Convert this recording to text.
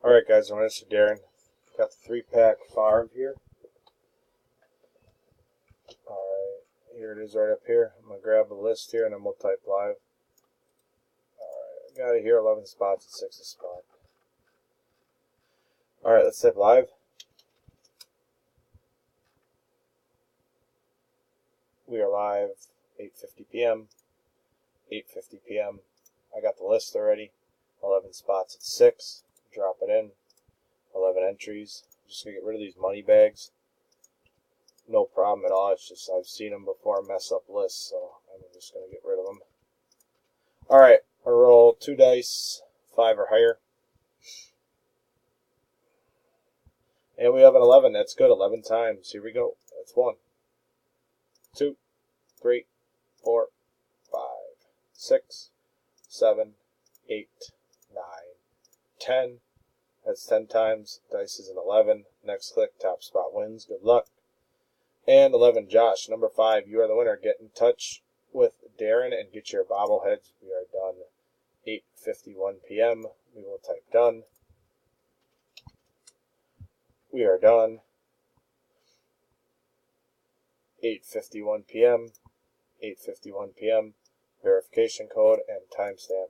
Alright guys, I'm Mr. Darren. Got the 3-pack Favre here. Alright, here it is right up here. I'm going to grab the list here and then we'll type live. Alright, got it here, 11 spots and 6 spot. Alright, let's type live. We are live 8:50 p.m. 8:50 p.m. I got the list already. 11 spots at 6. Drop it in. 11 entries. I'm just going to get rid of these money bags. No problem at all. It's just I've seen them before mess up lists, so I'm just going to get rid of them. Alright, I roll 2 dice, 5 or higher. And we have an 11. That's good. 11 times. Here we go. That's 1, 2, 3, 4, 5, 6, 7, 8, 9, 10. That's 10 times. Dice is an 11. Next click, top spot wins. Good luck. And 11, Josh. Number 5, you are the winner. Get in touch with Darren and get your bobbleheads. We are done. 8:51 p.m. We will type done. We are done. 8:51 p.m. 8:51 p.m. Verification code and timestamp.